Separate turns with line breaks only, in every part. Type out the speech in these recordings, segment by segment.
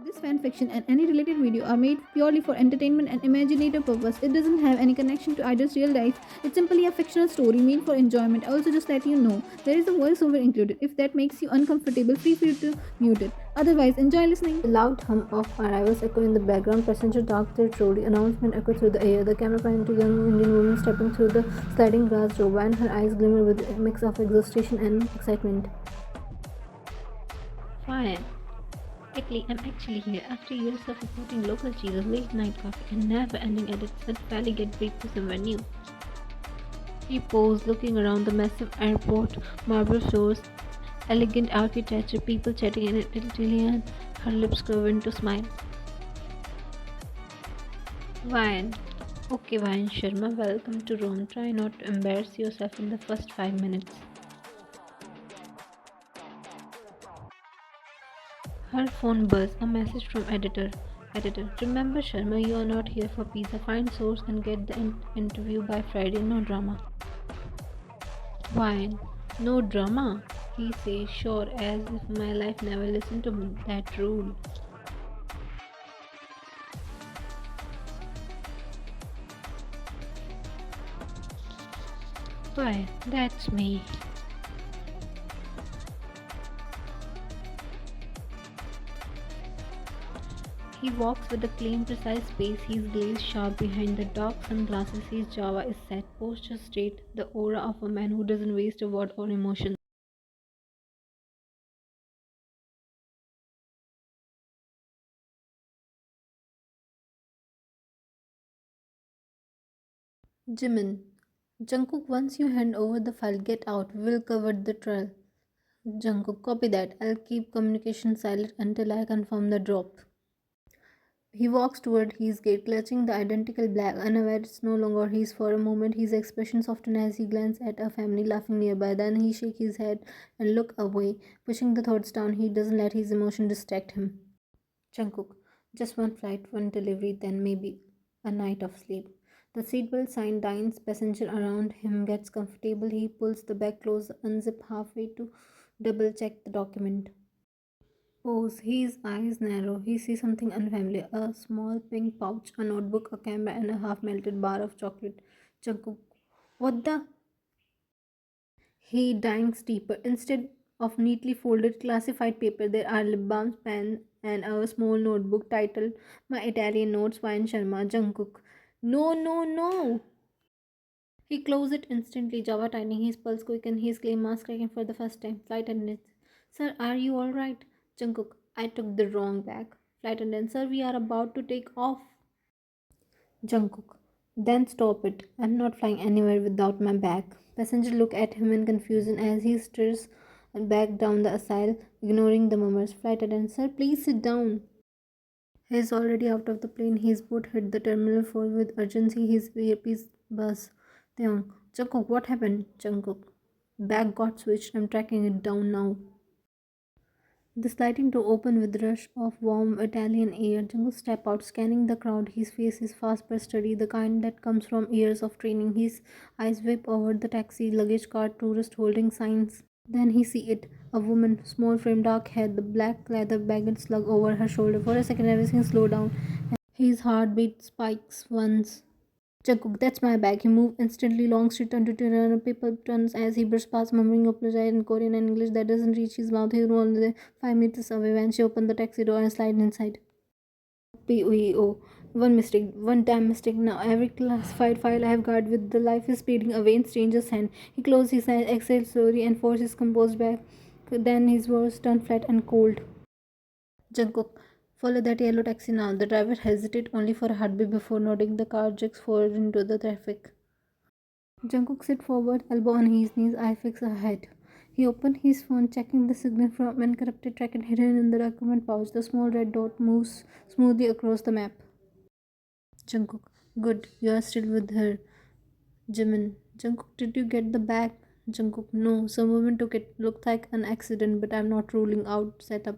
This fan fiction and any related video are made purely for entertainment and imaginative purpose. It doesn't have any connection to either real life. It's simply a fictional story made for enjoyment. Also, just let you know there is a voiceover included. If that makes you uncomfortable, feel free to mute it. Otherwise, enjoy listening. The loud hum of arrivals echo in the background. Passenger docked their trolley. Announcement echoed through the air. The camera panned to a young Indian woman stepping through the sliding glass door, and her eyes glimmered with a mix of exhaustion and excitement.
Fine. I'm actually here after years of reporting local cheeses, late night coffee, and never ending edits that finally get break to somewhere new. She paused, looking around the massive airport, marble floors, elegant architecture, people chatting in Italian, her lips curved into smile. Wine. Okay, Wine Sharma, welcome to Rome. Try not to embarrass yourself in the first 5 minutes. Her phone buzzed. A message from editor. Editor, remember Sharma, you are not here for pizza. Find source and get the interview by Friday. No drama. Why? No drama? He says, sure, as if my life never listened to that rule. Why? That's me. He walks with a clean, precise pace. His gaze sharp behind the dark sunglasses. His jaw is set, posture straight, the aura of a man who doesn't waste a word or emotion.
Jimin. Jungkook, once you hand over the file, get out. We'll cover the trail. Jungkook, copy that. I'll keep communication silent until I confirm the drop. He walks toward his gate, clutching the identical bag, unaware it's no longer his. For a moment, his expression softens as he glances at a family laughing nearby. Then he shakes his head and looks away, pushing the thoughts down. He doesn't let his emotion distract him. Jungkook, just one flight, one delivery, then maybe a night of sleep. The seatbelt sign dines passenger around him gets comfortable. He pulls the bag close, unzip halfway to double check the document. Pose. His eyes narrow. He sees something unfamiliar. A small pink pouch, a notebook, a camera, and a half melted bar of chocolate. Jungkook. What the? He digs deeper. Instead of neatly folded classified paper, there are lip balms, pen, and a small notebook titled My Italian Notes, Wine Sharma, Jungkook. No, no, no! He closed it instantly, Java tightening, his pulse quick, his clay mask cracking for the first time. Flight attendant. Sir, are you alright? Jungkook. I took the wrong bag. Flight attendant. Sir, we are about to take off. Jungkook. Then stop it. I'm not flying anywhere without my bag. Passenger look at him in confusion as he stirs back down the aisle, ignoring the murmurs. Flight attendant. Sir, please sit down. He's already out of the plane. His boot hit the terminal floor with urgency. His earpiece buzz. Taeyong. Jungkook, what happened? Jungkook. Bag got switched. I'm tracking it down now. The sliding door opened with a rush of warm Italian air. Jungkook stepped out, scanning the crowd. His face is fast but steady, the kind that comes from years of training. His eyes whip over the taxi, luggage cart, tourist holding signs. Then he see it. A woman, small frame, dark hair, the black leather bag slung over her shoulder. For a second, everything slowed down. His heartbeat spikes once. Jungkook, that's my bag. He moved instantly. Long street turned to run. People turns as he brushed past, murmuring apologize in Korean and English that doesn't reach his mouth. He was only 5 meters away when she opened the taxi door and slid inside. POEO. One mistake, one damn mistake. Now every classified file I have got with the life is speeding away in stranger's hand. He closed his eyes, exhaled slowly, and forced his composed back. Then his voice turned flat and cold. Jungkook, follow that yellow taxi now. The driver hesitated only for a heartbeat before nodding. The car jerks forward into the traffic. Jungkook sit forward, elbow on his knees, eye fixed ahead. He opened his phone, checking the signal from an encrypted track hidden in the document pouch. The small red dot moves smoothly across the map. Jungkook, good, you are still with her. Jimin, Jungkook, did you get the bag? Jungkook, no, some woman took it. Looked like an accident, but I'm not ruling out setup.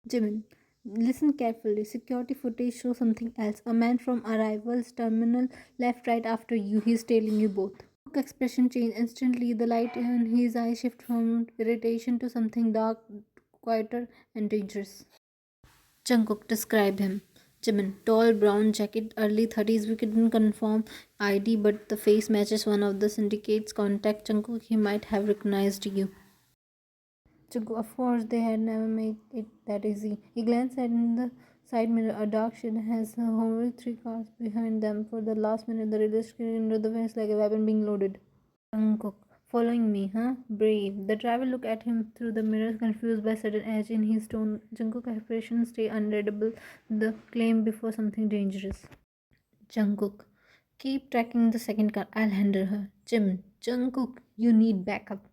Jimin, listen carefully. Security footage shows something else. A man from arrival's terminal left right after you. He's tailing you both. Expression changed instantly. The light in his eyes shifted from irritation to something dark, quieter, and dangerous. Jungkook, describe him. Jimin, tall brown jacket, early 30s. We couldn't confirm ID, but the face matches one of the syndicate's contact. Jungkook, he might have recognized you. Jungkook, of course, they had never made it that easy. He glanced at in the side mirror. A dark shade has hovered three cars behind them. For the last minute, the radar screen into the face like a weapon being loaded. Jungkook, following me, huh? Brave. The driver looked at him through the mirror, confused by sudden edge in his tone. Jungkook's expression stay unreadable. The claim before something dangerous. Jungkook, keep tracking the second car. I'll handle her. Jungkook, you need backup.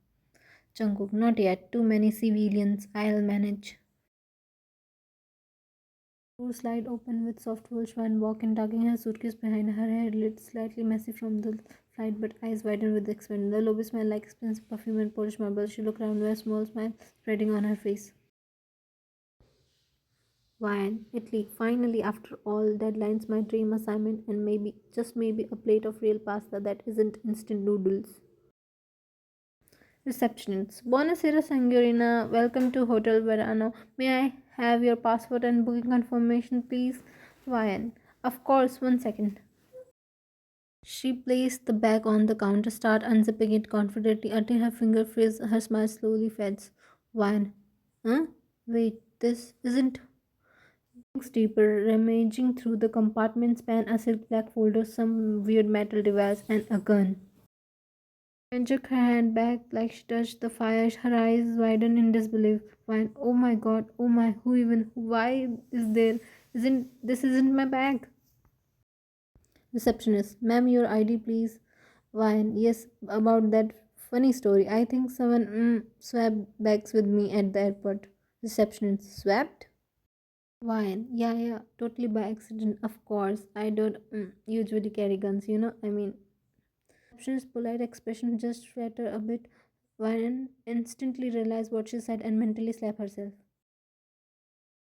Jungkook, not yet. Too many civilians. I'll manage. Door slide open with soft wool and walk in, tugging her suitcase behind her head, lid slightly messy from the flight, but eyes widened with excitement. The lobby smelled like expensive perfume and polished marble. She looked around with a small smile spreading on her face. Wine, Italy. Finally, after all deadlines, my dream assignment, and maybe, just maybe, a plate of real pasta that isn't instant noodles. Receptionist. Buonasera, Signorina. Welcome to Hotel Verano. May I have your passport and booking confirmation, please? Ryan. Of course, one second. She placed the bag on the counter, started unzipping it confidently until her finger froze. Her smile slowly fades. Ryan. Huh? Wait, this isn't. Thinks deeper, rummaging through the compartment, span a silk black folder, some weird metal device, and a gun. And took her hand back like she touched the fire. Her eyes widened in disbelief. Why? Oh my God! Oh my! Who even? Why is there? Isn't my bag? Receptionist, ma'am, your ID, please. Why? Yes, about that funny story. I think someone swapped bags with me at the airport. Receptionist, swapped? Why? Yeah, totally by accident. Of course, I don't usually carry guns. Receptionist's polite expression just flattered a bit. Vine instantly realized what she said and mentally slapped herself.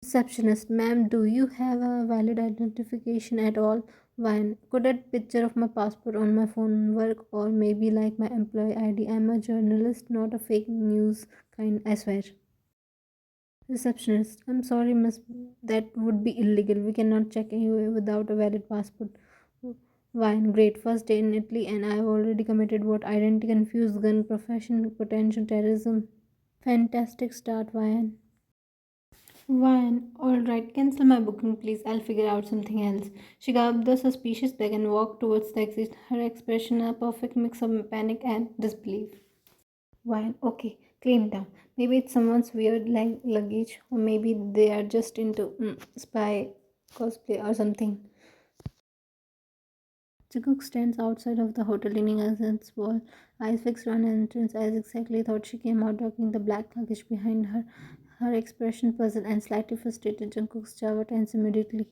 Receptionist, ma'am, do you have a valid identification at all? Vine, could a picture of my passport on my phone work, or maybe like my employee ID? I'm a journalist, not a fake news kind, I swear. Receptionist, I'm sorry, miss, that would be illegal. We cannot check you without a valid passport. Wine, great. First day in Italy, and I've already committed what identity confused gun profession, potential terrorism. Fantastic start, Wine. Wine, alright, cancel my booking, please. I'll figure out something else. She grabbed the suspicious bag and walked towards the exit, her expression a perfect mix of panic and disbelief. Wine, okay, claim down. Maybe it's someone's weird luggage, or maybe they are just into spy cosplay or something. Jungkook stands outside of the hotel leaning against the wall, eyes fixed on an entrance as exactly thought she came out dragging the black luggage behind her. Her expression puzzled and slightly frustrated. Jungkook's jaw tense immediately.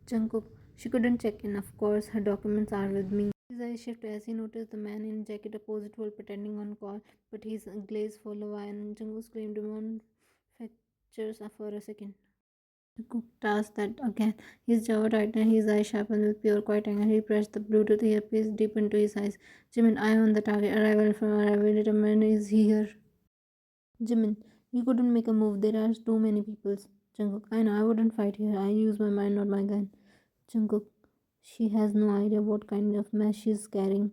Jungkook, she couldn't check in. Of course, her documents are with me. His eyes shifted as he noticed the man in jacket opposite wall pretending on call, but his glaze followed and Jungkook's claimed manufactures for a second. Cook tasked that again. His jaw tightened, his eyes sharpened with pure quiet anger. He pressed the Bluetooth earpiece deep into his eyes. Jimin, eye on the target. Arrival from arrival. Determined is here. Jimin, you couldn't make a move. There are too many people. Jungkook, I know. I wouldn't fight here. I use my mind, not my gun. Jungkook, she has no idea what kind of mess she's carrying.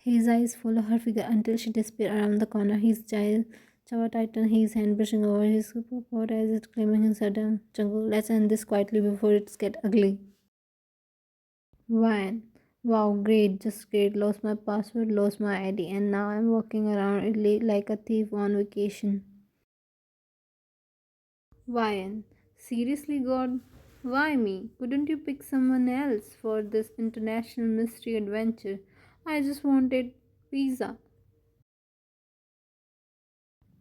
His eyes follow her figure until she disappears around the corner. His jaw tightened, his hand brushing over his coat as it claiming his down. Jungle, let's end this quietly before it's get ugly. Wine. Wow, great, just great. Lost my password, lost my ID, and now I'm walking around Italy like a thief on vacation. Wine. Seriously, God? Why me? Couldn't you pick someone else for this international mystery adventure? I just wanted pizza.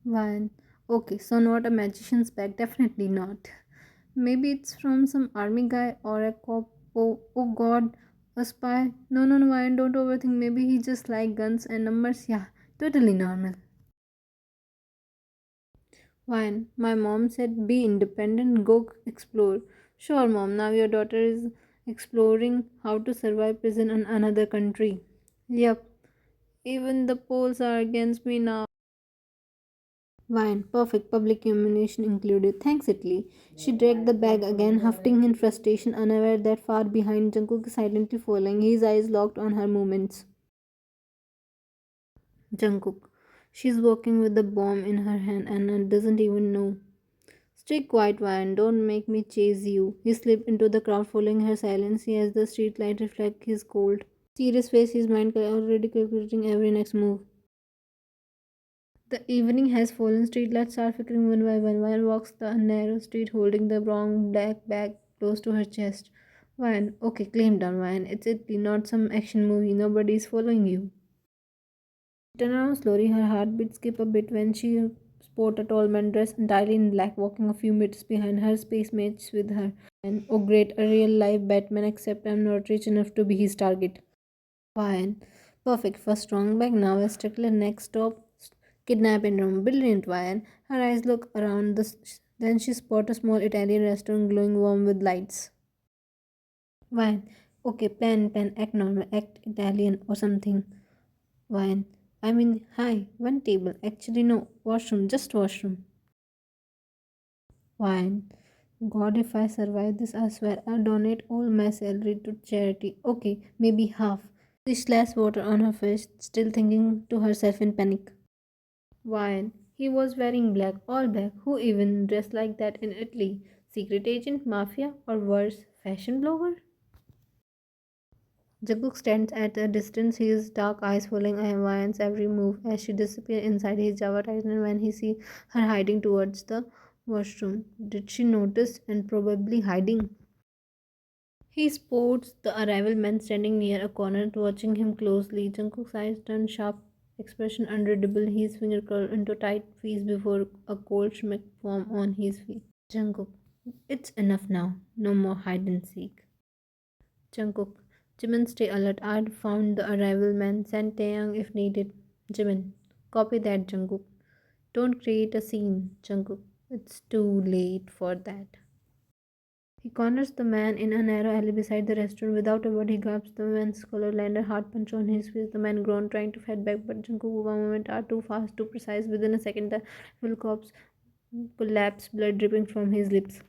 One. Okay, so not a magician's bag, definitely not. Maybe it's from some army guy or a cop. Oh god, a spy. No, Ryan, don't overthink. Maybe he just like guns and numbers. Yeah, totally normal. Ryan, my mom said be independent, go explore. Sure, mom, now your daughter is exploring how to survive prison in another country. Yep, even the polls are against me now. Wine, perfect public humiliation included. Thanks, Italy. She dragged the bag again, huffing in frustration, unaware that far behind Jungkook is silently following, his eyes locked on her movements. Jungkook. She's walking with the bomb in her hand and doesn't even know. Stay quiet, Wine. Don't make me chase you. He slipped into the crowd, following her silently as the street light reflect his cold, serious face, his mind already calculating every next move. The evening has fallen, streetlights are flickering one by one. Vine walks the narrow street holding the brown black bag close to her chest. Vine, okay, claim down, Vine. It's Italy, not some action movie. Nobody's following you. Turn around slowly, her heartbeat skip a bit when she spotted a tall man dressed entirely in black walking a few meters behind her, space mates with her. And oh great, a real life Batman, except I'm not rich enough to be his target. Fine. Perfect for strong bag. Now a stickler next stop. Kidnapping room. Brilliant, Ryan. Her eyes look around then she spot a small Italian restaurant glowing warm with lights. Ryan. Okay, plan, act normal, act Italian or something. Ryan. I mean, hi, one table. Actually, no, washroom, just washroom. Ryan. God, if I survive this, I swear I'll donate all my salary to charity. Okay, maybe half. She splashed water on her face, still thinking to herself in panic. Why? He was wearing black, all black. Who even dressed like that in Italy? Secret agent, mafia, or worse, fashion blogger? Jungkook stands at a distance, his dark eyes following Hawaiian's every move as she disappears inside his Java Titan when he sees her hiding towards the washroom. Did she notice and probably hiding? He spots the arrival man standing near a corner, watching him closely. Jungkook's eyes turn sharp, expression unreadable. His finger curled into tight fists before a cold smirk formed on his face. Jungkook, it's enough now. No more hide and seek. Jungkook, Jimin, stay alert. I'd found the arrival man. Send Taeyang if needed. Jimin, copy that, Jungkook. Don't create a scene, Jungkook. It's too late for that. He corners the man in a narrow alley beside the restaurant. Without a word, he grabs the man's collar, land a hard punch on his face. The man groaned, trying to fight back, but Jungkook's movements are too fast, too precise. Within a second, the full corpse collapsed, blood dripping from his lips.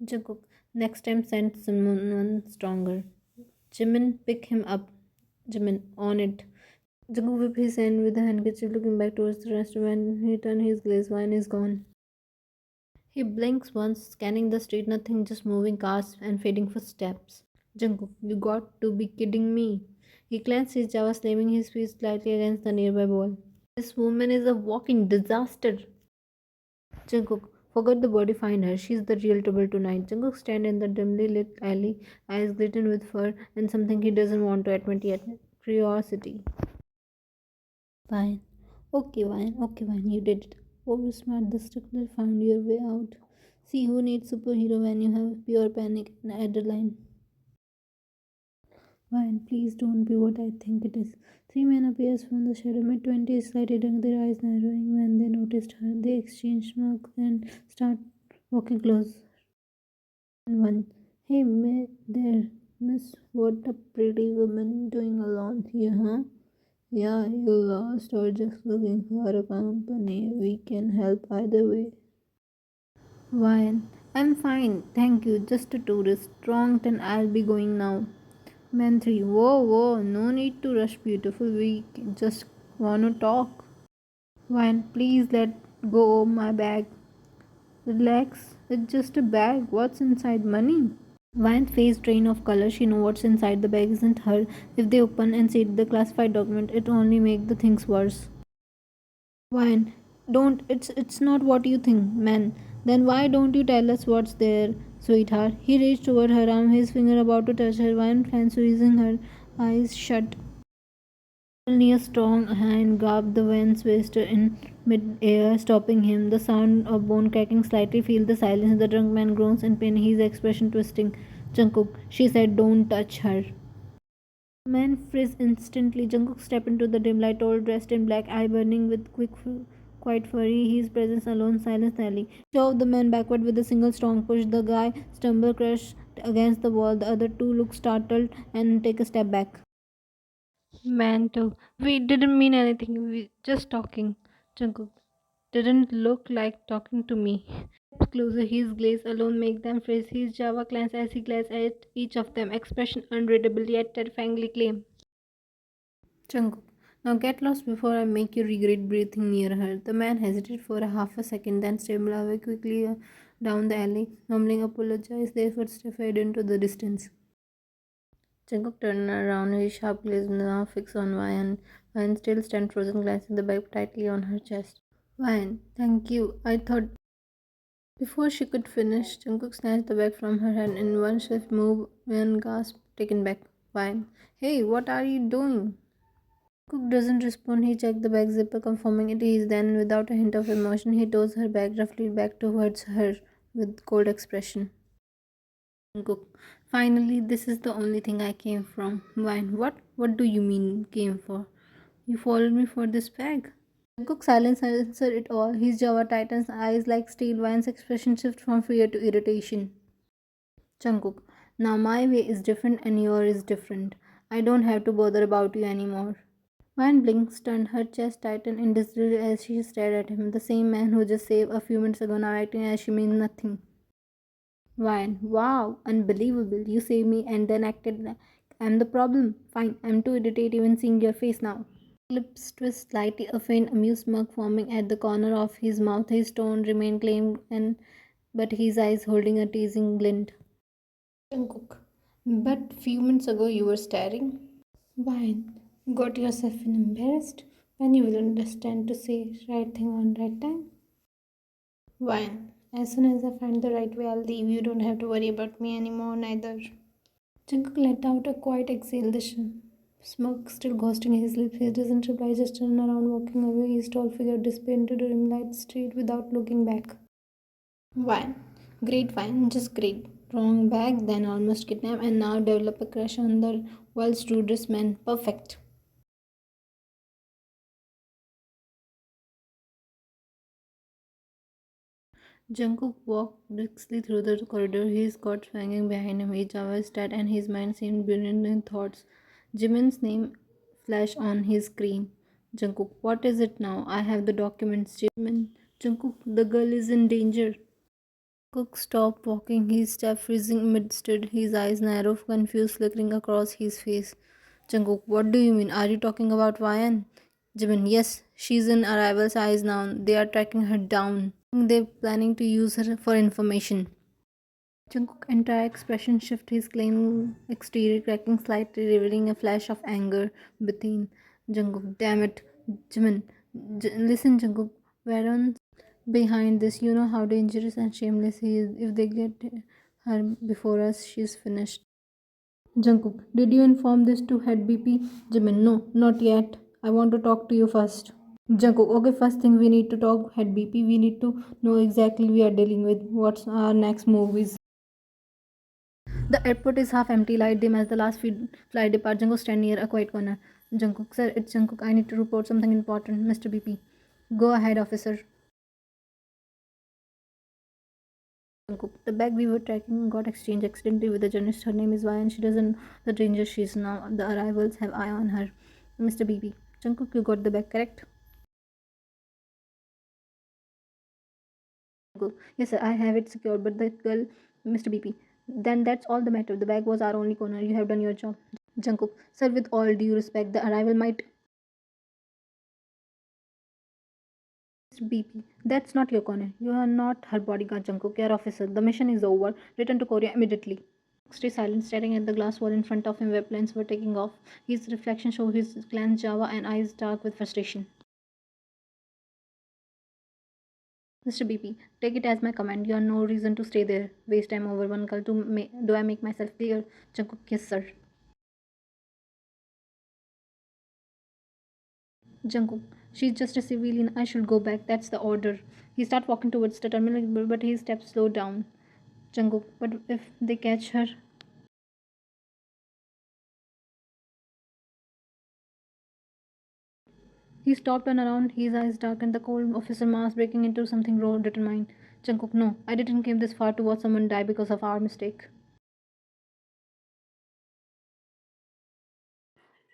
Jungkook, next time send someone stronger. Jimin, pick him up. Jimin, on it. Jungkook whipped his hand with a handkerchief, looking back towards the restaurant. When he turned his gaze, wine is gone. He blinks once, scanning the street, nothing, just moving cars and fading footsteps. Jungkook, you got to be kidding me. He clenched his jaw, slamming his fist slightly against the nearby wall. This woman is a walking disaster. Jungkook, forget the body, find her. She's the real trouble tonight. Jungkook stands in the dimly lit alley, eyes glittering with fur and something he doesn't want to admit yet. Curiosity. Fine. Okay, fine, you did it. Oh, smart, the stickler found your way out. See who needs superhero when you have pure panic and adrenaline. Fine, please don't be what I think it is. Three men appears from the shadow, mid-twenties, slightly young, their eyes narrowing when they noticed her. They exchange smirks and start walking close. And one, hey, there, miss, what a pretty woman doing alone here, huh? Yeah, you lost or just looking for a company. We can help either way. Wine. I'm fine, thank you. Just a tourist. Strong 10, I'll be going now. Man 3. Whoa, no need to rush, beautiful. We just wanna talk. Wine, please let go of my bag. Relax, it's just a bag. What's inside? Money? Vine's face drain of color. She knows what's inside the bag isn't her. If they open and see the classified document, it only make the things worse. Wine, don't. It's not what you think, man. Then why don't you tell us what's there, sweetheart? He reached toward her arm, his finger about to touch her. Wine plans squeezing her eyes shut. Suddenly, a strong hand grabbed the man's waist in mid-air, stopping him. The sound of bone cracking slightly filled the silence. The drunk man groans in pain, his expression twisting. Jungkook, she said, don't touch her. The man froze instantly. Jungkook stepped into the dim light, all dressed in black, eye burning with quiet fury. His presence alone silenced the alley. He shoved the man backward with a single strong push. The guy stumbled, crashed against the wall. The other two looked startled and take a step back.
Man, too. We didn't mean anything. We just talking. Jungkook. Didn't look like talking to me. Closer, his glaze alone make them freeze. His Java glance as he glares at each of them, expression unreadable yet terrifyingly calm.
Jungkook. Now get lost before I make you regret breathing near her. The man hesitated for a half a second, then stumbled away quickly down the alley, mumbling apologize. Their footsteps faded into the distance. Jungkook turned around, his sharp gaze now fixed on Ryan. Ryan still stand frozen, glancing the bag tightly on her chest. Ryan, thank you. I thought. Before she could finish, Jungkook snatched the bag from her hand in one swift move. Ryan gasped, taken back. Ryan, hey, what are you doing? Cook doesn't respond. He checked the bag zipper, confirming it is. Then, without a hint of emotion, he tossed her bag roughly back towards her with cold expression. Cook, finally, this is the only thing I came from. Wine, what? What do you mean came for? You followed me for this bag? Cook's silence answered it all. His Java Titan's eyes like steel. Wine's expression shifted from fear to irritation. Jungkook, now my way is different and yours is different. I don't have to bother about you anymore. Van blinked, stunned, her chest tightened in disbelief as she stared at him. The same man who just saved a few minutes ago now acting as she means nothing. Van, wow, unbelievable. You saved me and then acted like I'm the problem. Fine, I'm too irritated even seeing your face now. Lips twist slightly, a faint amused smirk forming at the corner of his mouth. His tone remained calm, and but his eyes holding a teasing glint. Jungkook, but few minutes ago you were staring. Wine, got yourself in embarrassed when you will understand to say right thing on right time. Wine, as soon as I find the right way, I'll leave. You don't have to worry about me anymore, neither. Jungkook let out a quiet exhale, the smoke still ghosting his lips. He doesn't reply, just turn around, walking away. His tall figure disappeared into the dim light street without looking back. Wine, great wine, just great. Wrong bag, then almost kidnapped, and now develop a crush on the world's rudest man. Perfect. Jungkook walked briskly through the corridor, his coat swinging behind him. His Java stat and his mind seemed brilliant in thoughts. Jimin's name flashed on his screen. Jungkook, what is it now? I have the documents. Jimin, Jungkook, the girl is in danger. Cook stopped walking, his step freezing midst, his eyes narrow, confused, flickering across his face. Jungkook, what do you mean? Are you talking about Ryan? Jimin, yes, she's in Arrival's eyes now. They are tracking her down. They're planning to use her for information. Jungkook's entire expression shifted, his clean exterior cracking slightly, revealing a flash of anger within. Jungkook, damn it, Jimin. Listen, Jungkook, Varon's behind this. You know how dangerous and shameless he is. If they get her before us, she's finished. Jungkook, did you inform this to head BP? Jimin, no, not yet. I want to talk to you first. Jungkook, okay, first thing we need to talk head BP. We need to know exactly we are dealing with. What's our next move is. The airport is half empty, light dim as the last flight departs. Jungkook stand near a quiet corner. Jungkook, sir, it's Jungkook. I need to report something important, Mr. BP. Go ahead, officer. Jungkook, the bag we were tracking got exchanged accidentally with the journalist. Her name is Vi and she doesn't know the danger she's now. The arrivals have eye on her. Mr. BP. Jungkook, you got the bag, correct? Jungkook, yes, sir, I have it secured, but the girl, Mr. BP. Then that's all the matter. The bag was our only corner. You have done your job. Jungkook, sir, with all due respect, the arrival might. BP, that's not your corner. You are not her bodyguard, Jungkook. Your officer. The mission is over. Return to Korea immediately. Stay silent, staring at the glass wall in front of him where planes were taking off. His reflection showed his clenched Java and eyes dark with frustration. Mr. BP, take it as my command. You have no reason to stay there. Waste time over one girl. Do I make myself clear? Jungkook, yes, sir. Jungkook, she's just a civilian. I should go back. That's the order. He started walking towards the terminal, but his steps slowed down. Jungkook, but if they catch her? He stopped and around, his eyes darkened, the cold officer mask breaking into something raw, determined. Jungkook, no, I didn't came this far to watch someone die because of our mistake.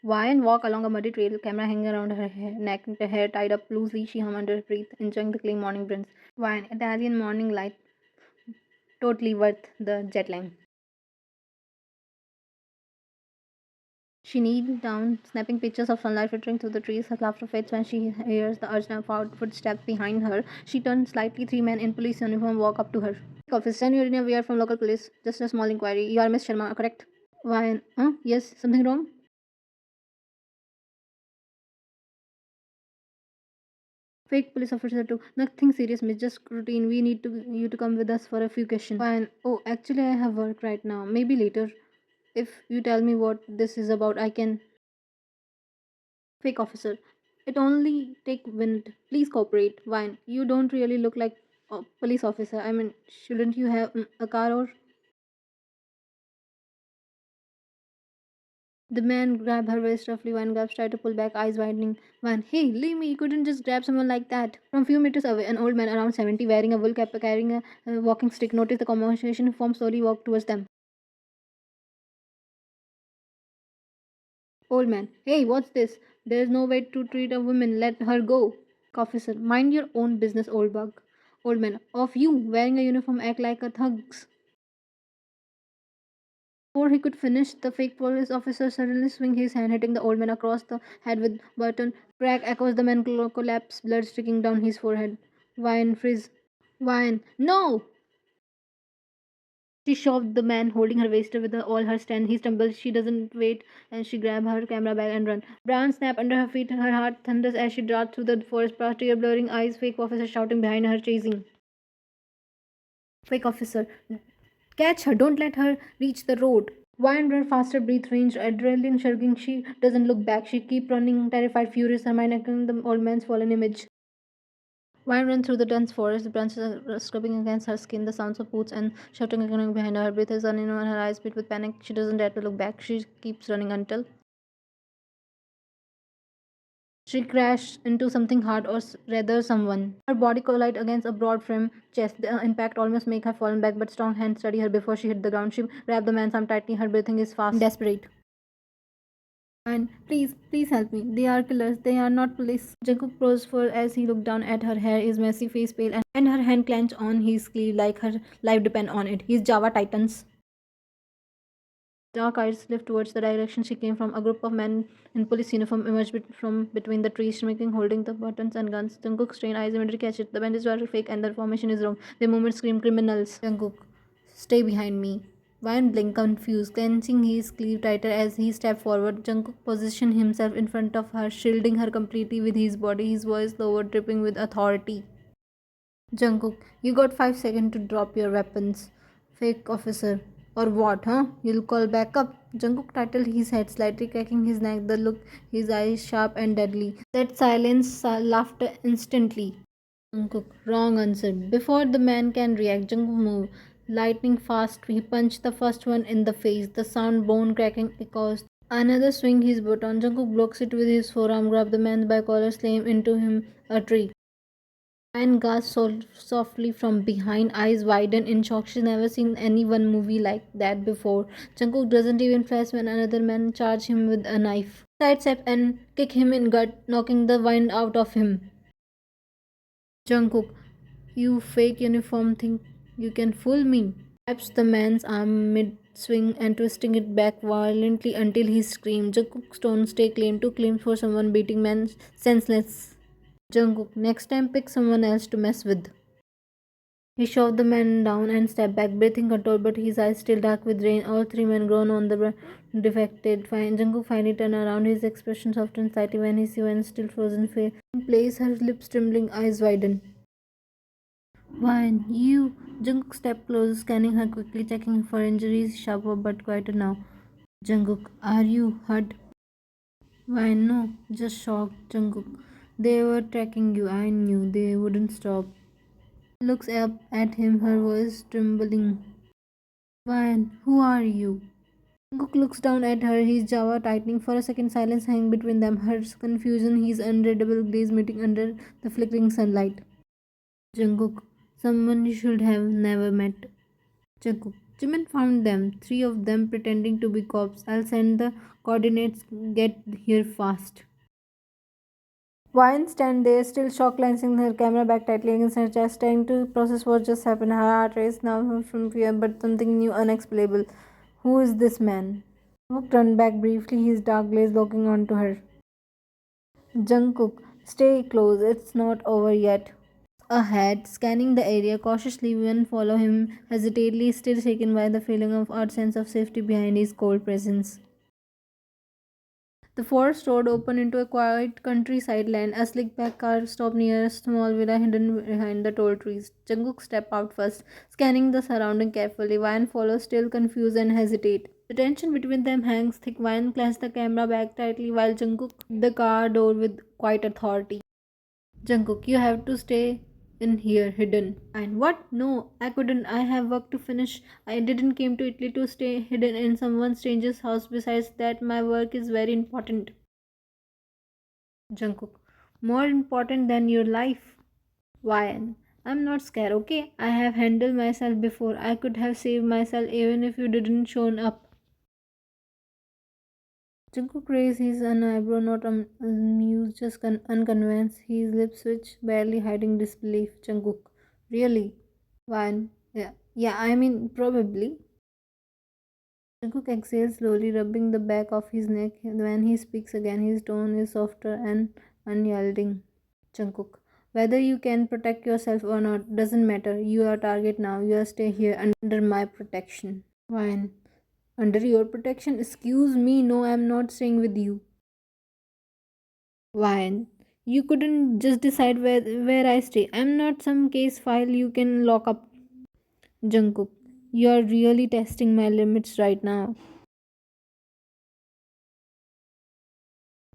Wine walk along a muddy trail, camera hanging around her neck, the hair tied up loosely. She hum under her breath, enjoying the clean morning breeze. Wine, Italian morning light, totally worth the jet lag. She kneeled down, snapping pictures of sunlight filtering through the trees. Her laughter fades when she hears the urgent footsteps behind her. She turns slightly. Three men in police uniform walk up to her. Officer, you're we are from local police. Just a small inquiry. You are Miss Sharma, correct? Why? Huh? Yes, something wrong? Fake police officer too. Nothing serious, miss. Just routine. We need to you to come with us for a few questions. Fine. Oh, actually, I have work right now. Maybe later. If you tell me what this is about, I can. Fake officer. It only take minute. Please cooperate. Fine. You don't really look like a police officer. I mean, shouldn't you have a car or? The man grabbed her waist roughly. One grabs tried to pull back, eyes widening. One, hey, leave me! You couldn't just grab someone like that. From few meters away, an old man around 70, wearing a wool cap, carrying a walking stick, noticed the conversation form slowly walked towards them. Old man, hey, what's this? There's no way to treat a woman. Let her go. Officer, mind your own business, old bug. Old man, of you, wearing a uniform, act like a thugs. Before he could finish, the fake police officer suddenly swung his hand, hitting the old man across the head with baton. Crack echoes, the man collapsed, blood streaking down his forehead. Wine frizz. Wine. No! She shoved the man, holding her waist with all her strength. He stumbles. She doesn't wait, and she grabs her camera bag and run. Brands snap under her feet. Her heart thunders as she darts through the forest past tear blurring eyes. Fake officer shouting behind her, chasing. Fake officer. Catch her. Don't let her reach the road. Wine ran faster, breath ranged, adrenaline surging. She doesn't look back. She keeps running, terrified, furious, her mind echoing the old man's fallen image. Wine ran through the dense forest, the branches are scrubbing against her skin, the sounds of boots and shouting echoing behind her. Her breath is uneven, her eyes beat with panic. She doesn't dare to look back. She keeps running until she crashed into something hard, or rather someone. Her body collided against a broad frame chest. The impact almost made her fall back, but strong hands steadied her before she hit the ground. She grabbed the man's arm tightly. Her breathing is fast, desperate. And please, please help me. They are killers. They are not police. Jungkook paused for as he looked down at her hair, his messy face pale, and her hand clenched on his sleeve like her life depended on it. His Java Titans. Dark eyes lifted towards the direction she came from. A group of men in police uniform emerged from between the trees, shrieking, holding the buttons and guns. Jungkook's strained eyes immediately catch it. The bandits are fake and the formation is wrong. Their movements scream criminals. Jungkook, stay behind me. Ryan blinked confused, clenching his sleeve tighter as he stepped forward. Jungkook positioned himself in front of her, shielding her completely with his body, his voice lower, dripping with authority. Jungkook, you got 5 seconds to drop your weapons. Fake officer. Or what, huh? You'll call back up. Jungkook titled his head, slightly cracking his neck, the look, his eyes sharp and deadly. That silence laughter instantly. Jungkook, wrong answer. Before the man can react, Jungkook moved. Lightning fast, he punched the first one in the face. The sound bone cracking echoes. Another swing his baton. Jungkook blocks it with his forearm, grabbed the man by collar, slammed into him a tree. And gasped softly from behind, eyes widened in shock. She's never seen anyone movie like that before. Jungkook doesn't even flinch when another man charges him with a knife. Sidestep and kick him in gut, knocking the wind out of him. Jungkook, you fake uniform think you can fool me? Grabs the man's arm mid-swing and twisting it back violently until he screamed. Jungkook Stone stay claim to claim for someone beating man senseless. Jungkook, next time pick someone else to mess with. He shoved the man down and stepped back, breathing control, but his eyes still dark with rain. All three men groaned on the ground, defected. Jungkook finally turned around, his expression softened slightly when he saw Wen still frozen face. In place, her lips trembling, eyes widened. Wine, you! Jungkook stepped closer, scanning her quickly, checking for injuries, sharper but quieter now. Jungkook, are you hurt? Wine, no, just shocked. Jungkook, they were tracking you. I knew they wouldn't stop. Looks up at him, her voice trembling. Wine, who are you? Jungkook looks down at her, his jaw tightening. For a second, silence hangs between them. Her confusion, his unreadable gaze meeting under the flickering sunlight. Jungkook, someone you should have never met. Jungkook, Jimin found them, three of them pretending to be cops. I'll send the coordinates, get here fast. Wine stand there, still shocked, glancing her camera back tightly against her chest, trying to process what just happened. Her heart raced now from fear, but something new, unexplainable. Who is this man? Jungkook turned back briefly, his dark gaze looking onto her. Jungkook, stay close, it's not over yet. Ahead, scanning the area cautiously, one follow him hesitantly, still shaken by the feeling of odd sense of safety behind his cold presence. The forest road opened into a quiet countryside land. A slick back car stopped near a small villa hidden behind the tall trees. Jungkook stepped out first, scanning the surrounding carefully. Vine follows, still confused and hesitate. The tension between them hangs thick. Vine clenched the camera back tightly while Jungkook the car door with quiet authority. Jungkook, you have to stay in here hidden. And what? No, I couldn't. I have work to finish. I didn't came to Italy to stay hidden in someone stranger's house. Besides that, my work is very important. Jungkook, more important than your life. Why? I'm not scared, okay? I have handled myself before. I could have saved myself even if you didn't shown up. Jungkook raised his an eyebrow, not amused, just unconvinced. His lips twitched, barely hiding disbelief. Jungkook, really? One, yeah, yeah. I mean, probably. Jungkook exhales slowly, rubbing the back of his neck. When he speaks again, his tone is softer and unyielding. Jungkook, whether you can protect yourself or not doesn't matter. You are target now. You are stay here under my protection. Fine. Under your protection? Excuse me. No, I'm not staying with you. Why? You couldn't just decide where I stay. I'm not some case file you can lock up. Jungkook, you're really testing my limits right now.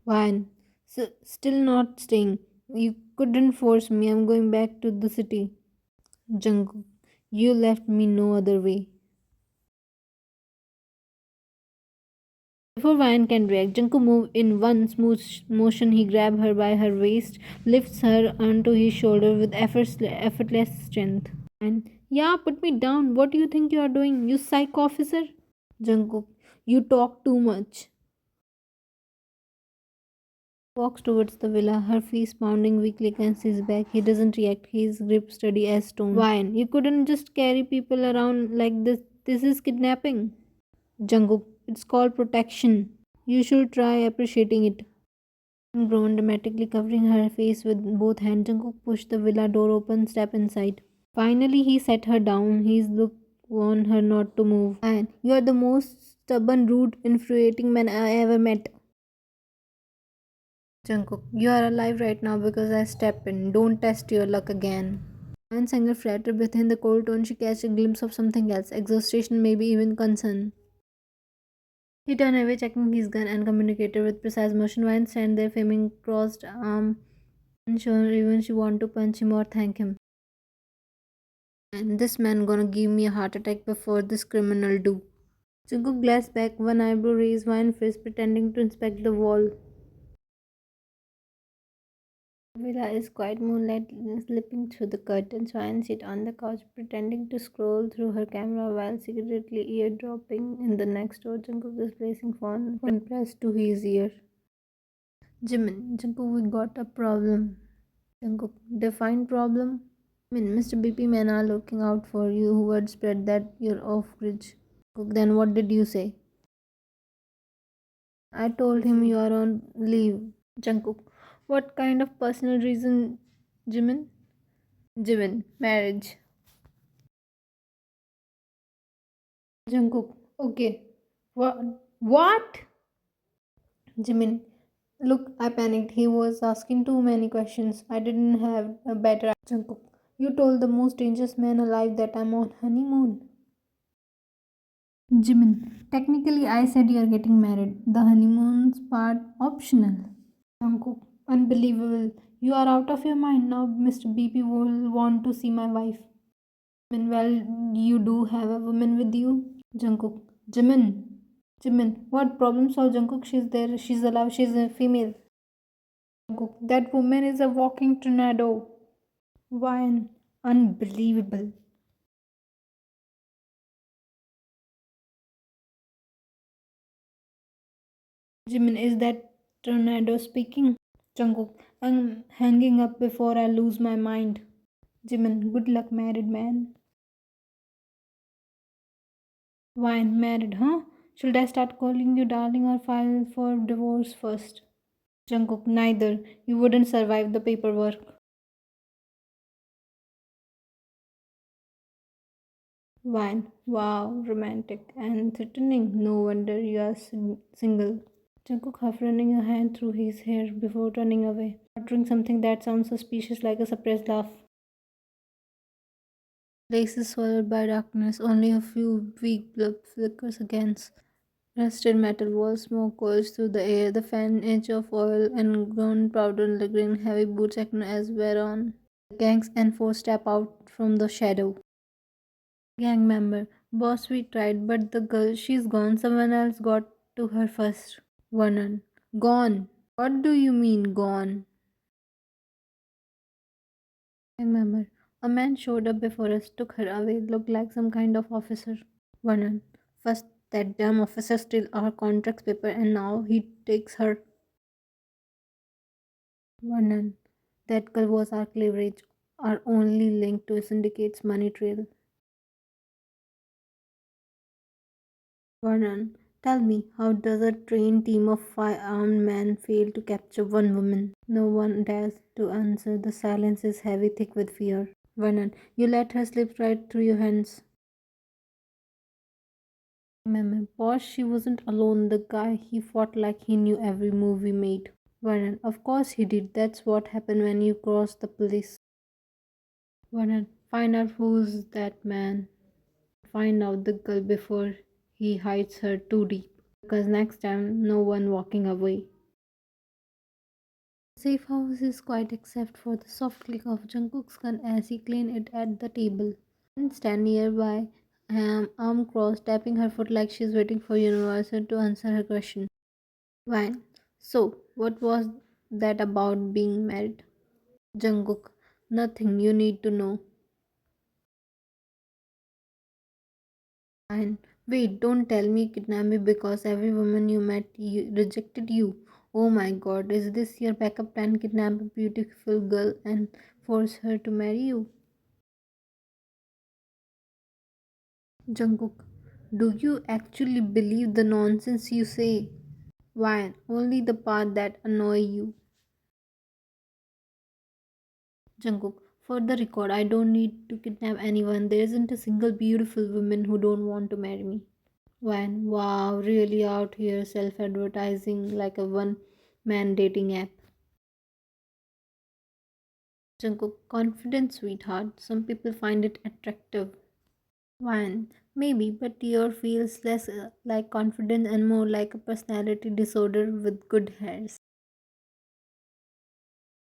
Why? So, still not staying. You couldn't force me. I'm going back to the city. Jungkook, you left me no other way. Before Ryan can react, Jungkook moves in one smooth motion. He grabs her by her waist, lifts her onto his shoulder with effortless strength. And yeah, put me down. What do you think you are doing, you psych officer? Jungkook, you talk too much. Walks towards the villa, her face pounding weakly against his back. He doesn't react, his grip steady as stone. Ryan, you couldn't just carry people around like this. This is kidnapping. Jungkook, it's called protection. You should try appreciating it. Groaned dramatically, covering her face with both hands. Jungkook pushed the villa door open, stepped inside. Finally, he set her down. His look warned her not to move. And you are the most stubborn, rude, infuriating man I ever met. Jungkook, you are alive right now because I stepped in. Don't test your luck again. Anne Sanger flattered within the cold tone. She catch a glimpse of something else, exhaustion, maybe even concern. He turned away, checking his gun and communicator with precise motion. Vine stand there, flaming crossed arm, unsure even she want to punch him or thank him. And this man gonna give me a heart attack before this criminal do. Jungkook glanced back, one eyebrow raised, one face pretending to inspect the wall. Villa is quiet, moonlight slipping through the curtains. Vine sit on the couch, pretending to scroll through her camera while secretly eardropping in the next door. Jungkook is placing phone pressed to his ear. Jimin, Jungkook, we got a problem. Jungkook, define problem? I mean, Mr. BP men are looking out for you. Who would spread that you're off grid? Then what did you say? I told him you are on leave. Jungkook, what kind of personal reason, Jimin? Jimin, marriage. Jungkook, okay. What? What? Jimin, look, I panicked. He was asking too many questions. I didn't have a better. Jungkook, you told the most dangerous man alive that I'm on honeymoon. Jimin, technically I said you're getting married. The honeymoon's part optional. Jungkook, unbelievable. You are out of your mind now. Mr. BP will want to see my wife. Jimin, well, you do have a woman with you. Jungkook, Jimin. Jimin, what problem solved? Jungkook, she's there. She's alive. She's a female. Jungkook, that woman is a walking tornado. Why? Unbelievable. Jimin, is that tornado speaking? Jungkook, I'm hanging up before I lose my mind. Jimin, good luck, married man. Wine, married, huh? Should I start calling you darling or file for divorce first? Jungkook, neither. You wouldn't survive the paperwork. Wine, wow, romantic and threatening. No wonder you are single. Jungkook half running a hand through his hair before turning away, uttering something that sounds suspicious like a suppressed laugh. Place is swallowed by darkness, only a few weak blood flickers against rusted metal walls, smoke coils through the air, the fan edge of oil and gunpowder lingering, heavy boots acting as whereon. The gangs and four step out from the shadow. Gang member, boss, we tried, but the girl, she's gone. Someone else got to her first. Vernon, gone. What do you mean, gone? Gang member, a man showed up before us, took her away, looked like some kind of officer. Vernon, first that damn officer steal our contracts paper and now he takes her. Vernon, that girl was our leverage, our only link to syndicate's money trail. Vernon, tell me, how does a trained team of five-armed men fail to capture one woman? No one dares to answer. The silence is heavy, thick with fear. Vernon, you let her slip right through your hands. Ma'am, boss, she wasn't alone. The guy, he fought like he knew every move we made. Vernon, of course he did. That's what happened when you crossed the police. Vernon, find out who's that man. Find out the girl before he hides her too deep. Because next time, no one walking away. The safe house is quiet except for the soft click of Jungkook's gun as he cleaned it at the table. And stand nearby, arm crossed, tapping her foot like she's waiting for Universal to answer her question. Fine. So, what was that about being married? Jungkook, nothing you need to know. Fine. Wait, don't tell me kidnap me because every woman you met rejected you. Oh my god, is this your backup plan? Kidnap a beautiful girl and force her to marry you? Jungkook, do you actually believe the nonsense you say? Why? Only the part that annoy you. Jungkook, for the record, I don't need to kidnap anyone. There isn't a single beautiful woman who don't want to marry me. Van, wow, really out here self-advertising like a one-man dating app. Jungkook, confident sweetheart. Some people find it attractive. Van, maybe, but your feels less like confidence and more like a personality disorder with good hairs.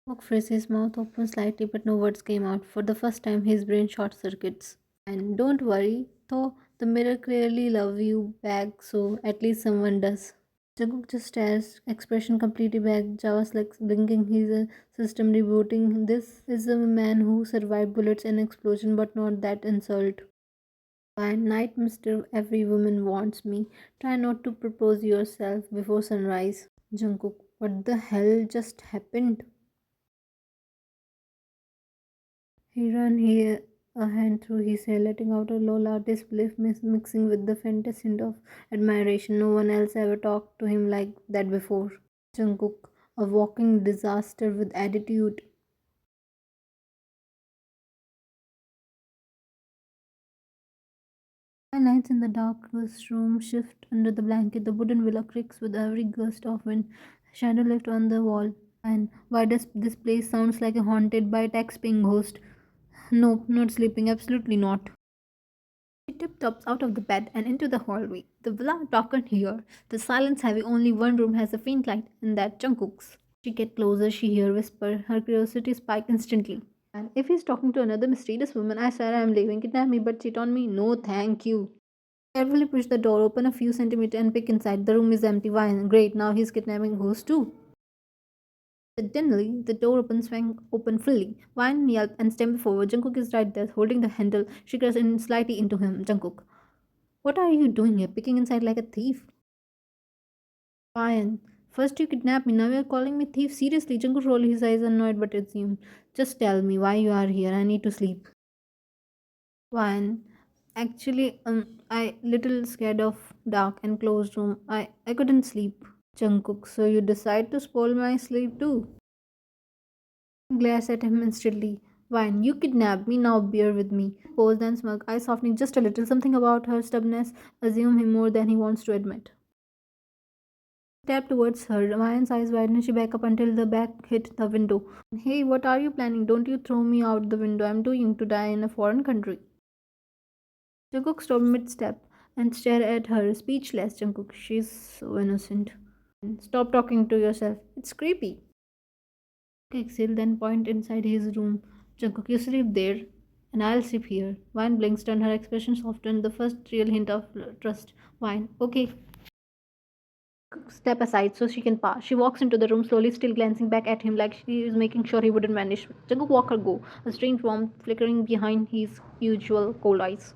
Jungkook froze his mouth open slightly, but no words came out. For the first time, his brain short circuits. And don't worry, though the mirror clearly love you back, so at least someone does. Jungkook just stares, expression completely back, Java's like blinking his system rebooting. This is a man who survived bullets and explosion, but not that insult. By night, mister, every woman wants me. Try not to propose yourself before sunrise. Jungkook, what the hell just happened? He ran here a hand through his hair, letting out a low, loud disbelief mixing with the faintest hint of admiration. No one else ever talked to him like that before. Jungkook, a walking disaster with attitude. Lights in the darkest room shift under the blanket. The wooden willow creaks with every gust of wind. Shadow left on the wall. And why does this place sounds like a haunted by a tax-paying ghost? Nope, not sleeping. Absolutely not. She tiptoes out of the bed and into the hallway. The villa darkened here. The silence heavy. Only one room has a faint light, and that Jungkook's. She gets closer. She hears whisper. Her curiosity spikes instantly. And if he's talking to another mysterious woman, I swear I'm leaving. Kidnap me, but cheat on me? No, thank you. Carefully push the door open a few centimeters and peek inside. The room is empty. Why? Great, now he's kidnapping ghosts too. Suddenly, the door opens swung open fully. Wine yelped and stepped forward. Jungkook is right there, holding the handle. She crashes in slightly into him. Jungkook, what are you doing here? Picking inside like a thief? Wine, First you kidnap me, now you're calling me thief. Seriously, Jungkook rolled his eyes annoyed but assumed. Just tell me why you are here. I need to sleep. One. Actually, I little scared of dark and closed room. I couldn't sleep. Jungkook, so you decide to spoil my sleep too. Glares at him instantly. Wine, you kidnapped me, now bear with me. Posed and smug, eye softening just a little. Something about her stubbornness assume him more than he wants to admit. Stepped towards her. Ryan's eyes widened. She back up until the back hit the window. Hey, what are you planning? Don't you throw me out the window. I'm too young to die in a foreign country. Jungkook stopped mid-step and stared at her, speechless. Jungkook, she's so innocent. Stop talking to yourself. It's creepy. Exhale, then point inside his room. Jungkook, you sleep there, and I'll sleep here. Wine blinks, and her expression softened, the first real hint of trust. Wine, okay. Step aside so she can pass. She walks into the room slowly, still glancing back at him like she is making sure he wouldn't vanish. Jungkook walked her go, a strange warmth flickering behind his usual cold eyes.